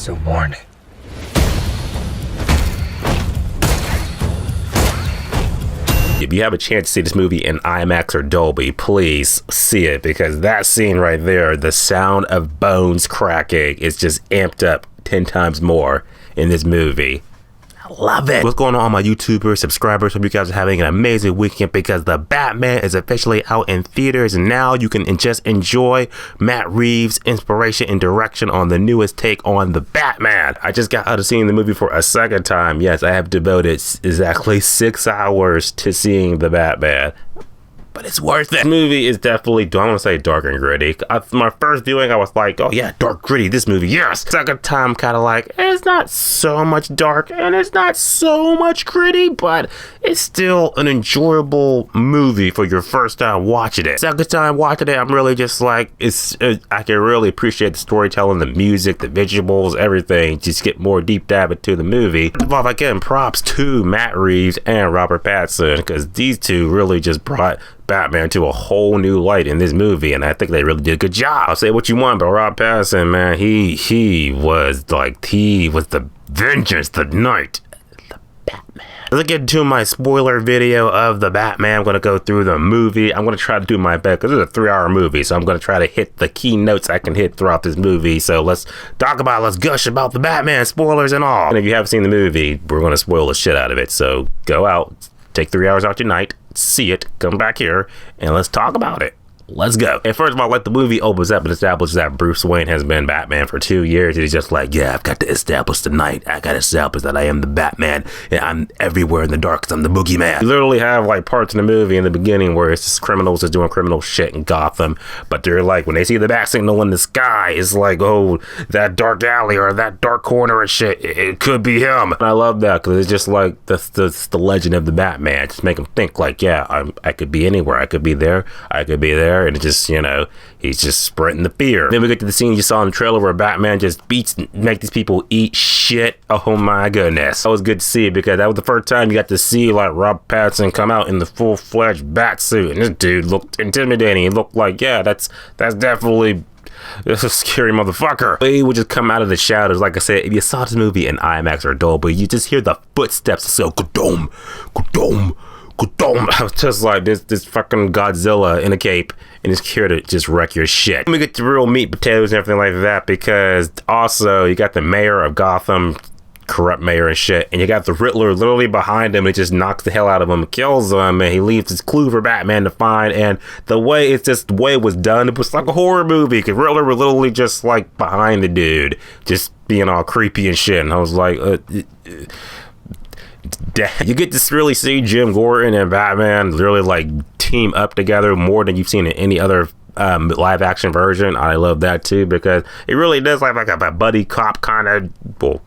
It's a warning. If you have a chance to see this movie in IMAX or Dolby, please see it, because that scene right there, the sound of bones cracking, is just amped up 10 times more in this movie. I love it. What's going on, my YouTubers, subscribers? Hope you guys are having an amazing weekend, because the Batman is officially out in theaters, and now you can just enjoy Matt Reeves' inspiration and direction on the newest take on the Batman. I just got out of seeing the movie for a second time. Yes, I have devoted exactly 6 hours to seeing the Batman, but it's worth it. This movie is definitely, I want to say, dark and gritty. My first viewing, I was like, oh yeah, dark, gritty, this movie, yes. Second time, kind of like, it's not so much dark and it's not so much gritty, but it's still an enjoyable movie for your first time watching it. Second time watching it, I'm really just like, I can really appreciate the storytelling, the music, the visuals, everything. Just get more deep dive into the movie. First of all, again, props to Matt Reeves and Robert Pattinson, because these two really just brought Batman to a whole new light in this movie, and I think they really did a good job. I'll say what you want, but Rob Pattinson, man, he was the vengeance, the knight, the Batman. Let's get into my spoiler video of the Batman. I'm going to go through the movie. I'm going to try to do my best, because it's a 3-hour movie, so I'm going to try to hit the key notes I can hit throughout this movie. So let's gush about the Batman, spoilers and all. And if you haven't seen the movie, we're going to spoil the shit out of it. So go out, take 3 hours out your night, see it, come back here, and let's talk about it. Let's go. And first of all, like, the movie opens up and establishes that Bruce Wayne has been Batman for 2 years. And he's just like, yeah, I've got to establish tonight. I got to establish that I am the Batman, and I'm everywhere in the dark because I'm the boogeyman. You literally have like parts in the movie in the beginning where it's just criminals just doing criminal shit in Gotham. But they're like, when they see the bat signal in the sky, it's like, oh, that dark alley or that dark corner and shit, it could be him. And I love that, because it's just like the legend of the Batman. Just make him think like, yeah, I could be anywhere. I could be there. I could be there. And it just, you know, he's just spreading the fear. Then we get to the scene you saw in the trailer where Batman just make these people eat shit. Oh my goodness. That was good to see, because that was the first time you got to see like Rob Pattinson come out in the full-fledged bat suit, and this dude looked intimidating. He looked like, yeah, that's definitely a scary motherfucker. He would just come out of the shadows. Like I said, if you saw this movie in IMAX or Dolby, you just hear the footsteps go ka-dum, ka-dum, ka-dum. I was just like, this fucking Godzilla in a cape, and it's here to just wreck your shit. We get the real meat, potatoes, and everything like that, because also you got the mayor of Gotham, corrupt mayor and shit, and you got the Riddler literally behind him. It just knocks the hell out of him and kills him, and he leaves this clue for Batman to find. And the way it was done, it was like a horror movie, because Riddler was literally just like behind the dude, just being all creepy and shit. And I was like, you get to really see Jim Gordon and Batman really like team up together more than you've seen in any other live action version. I love that too, because it really does like a buddy cop kind of, well,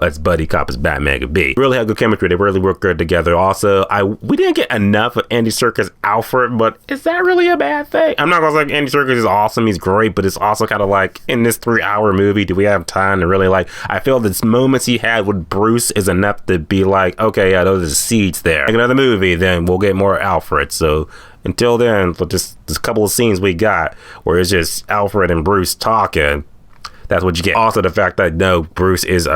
as buddy cop as Batman could be. Really have good chemistry. They really work good together. Also, we didn't get enough of Andy Serkis' Alfred, but is that really a bad thing? I'm not gonna say Andy Serkis is awesome, he's great, but it's also kind of like, in this 3-hour movie, do we have time to really like, I feel the moments he had with Bruce is enough to be like, okay, yeah, those are seeds there. Like another movie, then we'll get more Alfred. So until then, just this couple of scenes we got where it's just Alfred and Bruce talking, that's what you get. Also, the fact that, no, Bruce is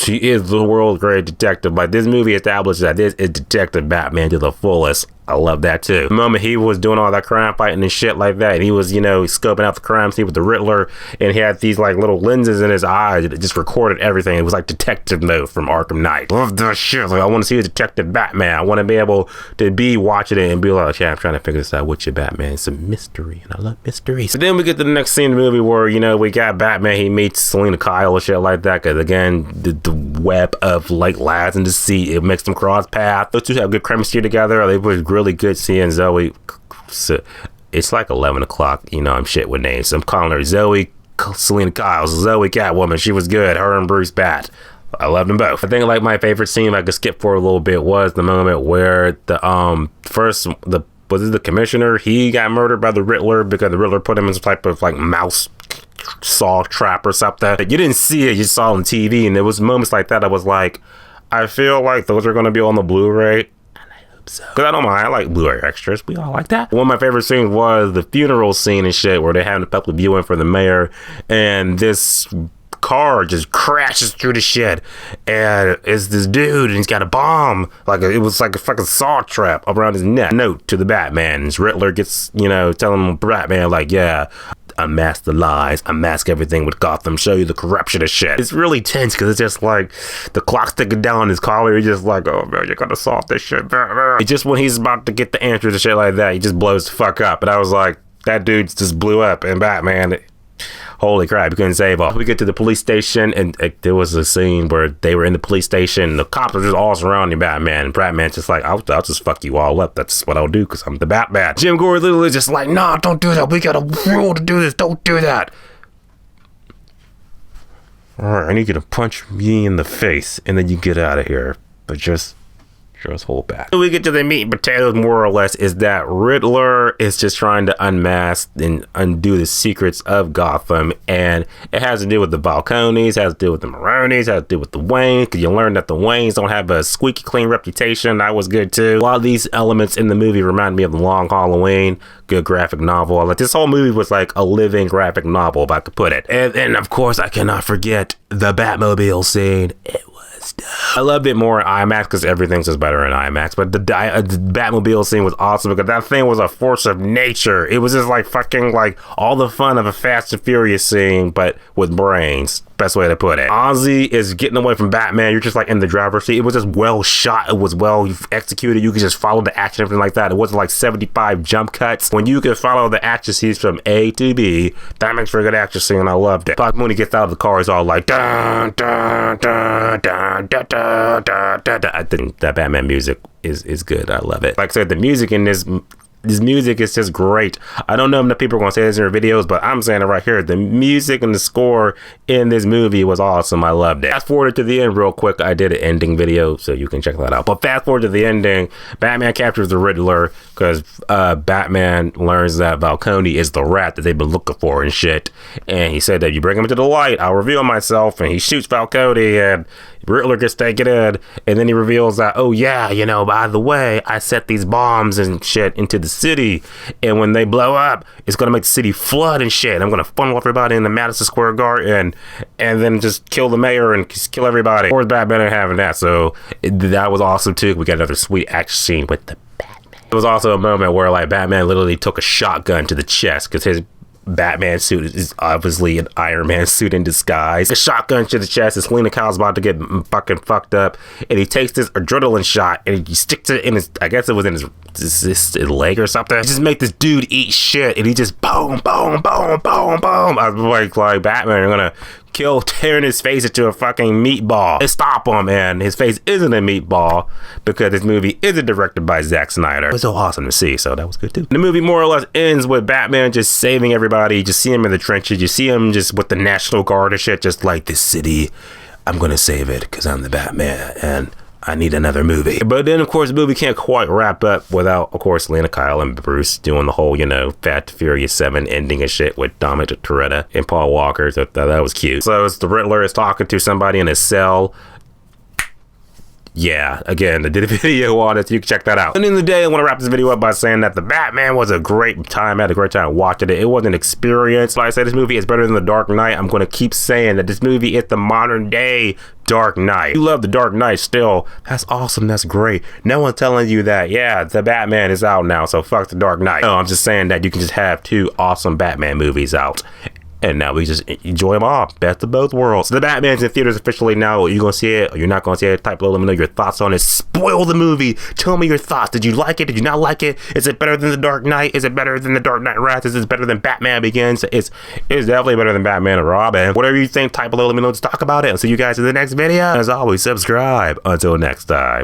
he is the world's greatest detective. Like, this movie establishes that this is Detective Batman to the fullest. I love that too. The moment he was doing all that crime fighting and shit like that, and he was, you know, scoping out the crime scene with the Riddler, and he had these like little lenses in his eyes that just recorded everything. It was like detective mode from Arkham Knight. Love that shit. Like, I want to see a Detective Batman. I want to be able to be watching it and be like, yeah, I'm trying to figure this out with you, Batman. It's a mystery, and I love mysteries. So then we get to the next scene in the movie where, you know, we got Batman. He meets Selena Kyle and shit like that, because again, the web of like lads in the sea, it makes them cross paths. Those two have good chemistry together. They were really good seeing Zoe. So it's like 11 o'clock, you know, I'm shit with names, so I'm calling her Zoe Selena Kyle. Zoe Catwoman, she was good. Her and Bruce Bat, I loved them both. I think like my favorite scene I could skip for a little bit was the moment where the commissioner, he got murdered by the Riddler, because the Riddler put him in some type of like mouse saw trap or something. You didn't see it, you saw it on TV, and there was moments like that I was like, I feel like those are going to be on the Blu-ray. So, because I don't mind, I like Blu-ray extras. We all like that. One of my favorite scenes was the funeral scene and shit, where they had a public viewing for the mayor, and this car just crashes through the shit, and it's this dude, and he's got a bomb, like it was like a fucking saw trap around his neck. Note to the Batman, and Riddler gets, you know, telling Batman like, yeah, unmask the lies, unmask everything with Gotham, show you the corruption of shit. It's really tense because it's just like the clock's ticking down on his collar. He's just like, oh man, you're gonna solve this shit. It's just when he's about to get the answer to shit like that, he just blows the fuck up. And I was like, that dude just blew up. And Batman, holy crap, he couldn't save all. We get to the police station, and there was a scene where they were in the police station, and the cops are just all surrounding Batman, and Batman's just like, I'll just fuck you all up. That's what I'll do, because I'm the Batman. Jim Gordon literally just like, nah, don't do that. We got a rule to do this. Don't do that. All right, I need you to punch me in the face, and then you get out of here. But just hold back. We get to the meat and potatoes, more or less, is that Riddler is just trying to unmask and undo the secrets of Gotham, and it has to do with the Falcones, has to do with the Maronis, has to do with the Waynes, because you learn that the Waynes don't have a squeaky clean reputation. That was good too. A lot of these elements in the movie remind me of The Long Halloween, good graphic novel. Like, this whole movie was like a living graphic novel, if I could put it. And of course, I cannot forget the Batmobile scene. I loved it more in IMAX because everything's just better in IMAX. But the Batmobile scene was awesome because that thing was a force of nature. It was just like fucking like all the fun of a Fast and Furious scene, but with brains. Best way to put it. Ozzy is getting away from Batman. You're just like in the driver's seat. It was just well shot. It was well executed. You could just follow the action, everything like that. It wasn't like 75 jump cuts. When you could follow the action scenes from A to B, that makes for a good action scene. I loved it. But when he gets out of the car, it's all like dun dun dun dun dun dun dun dun. I think that Batman music is good. I love it. Like I said, the music in this music is just great. I don't know if people are going to say this in their videos, but I'm saying it right here. The music and the score in this movie was awesome. I loved it. Fast forward to the end real quick. I did an ending video, so you can check that out. But fast forward to the ending. Batman captures the Riddler because Batman learns that Falcone is the rat that they've been looking for and shit. And he said that you bring him into the light, I'll reveal myself. And he shoots Falcone, and Riddler gets taken in, and then he reveals that, oh yeah, you know, by the way, I set these bombs and shit into the city, and when they blow up, it's gonna make the city flood and shit. I'm gonna funnel everybody in the Madison Square Garden, and then just kill the mayor and just kill everybody. Or Batman ain't having that, so that was awesome too. We got another sweet action scene with the Batman. It was also a moment where like Batman literally took a shotgun to the chest because his Batman suit is obviously an Iron Man suit in disguise. A shotgun to the chest, and Selena Kyle's about to get fucking fucked up, and he takes this adrenaline shot and he sticks it in his, I guess it was in his leg or something. He just make this dude eat shit, and he just boom, boom, boom, boom, boom. I was like Batman, you're gonna tearing his face into a fucking meatball. And stop him, man. His face isn't a meatball because this movie isn't directed by Zack Snyder. It was so awesome to see, so that was good too. The movie more or less ends with Batman just saving everybody. You just see him in the trenches. You see him just with the National Guard and shit, just like, this city, I'm gonna save it because I'm the Batman and I need another movie. But then, of course, the movie can't quite wrap up without, of course, Selena Kyle and Bruce doing the whole, you know, Fast Furious 7 ending and shit with Dominic Toretto and Paul Walker. So that was cute. So it's the Riddler is talking to somebody in a cell. Yeah, again, I did a video on it, so you can check that out. And in the day, I want to wrap this video up by saying that The Batman was a great time. I had a great time watching it. It was an experience. Like I said, this movie is better than The Dark Knight. I'm going to keep saying that this movie is the modern day Dark Knight. You love The Dark Knight still. That's awesome. That's great. No one's telling you that, yeah, The Batman is out now, so fuck The Dark Knight. No, I'm just saying that you can just have two awesome Batman movies out. And now we just enjoy them all. Best of both worlds. So The Batman's in theaters officially now. Are you going to see it? Or you're not going to see it? Type below. Let me know your thoughts on it. Spoil the movie. Tell me your thoughts. Did you like it? Did you not like it? Is it better than The Dark Knight? Is it better than The Dark Knight Rises? Is it better than Batman Begins? It's definitely better than Batman and Robin. Whatever you think, type below. Let me know. Let's talk about it. I'll see you guys in the next video. As always, subscribe. Until next time.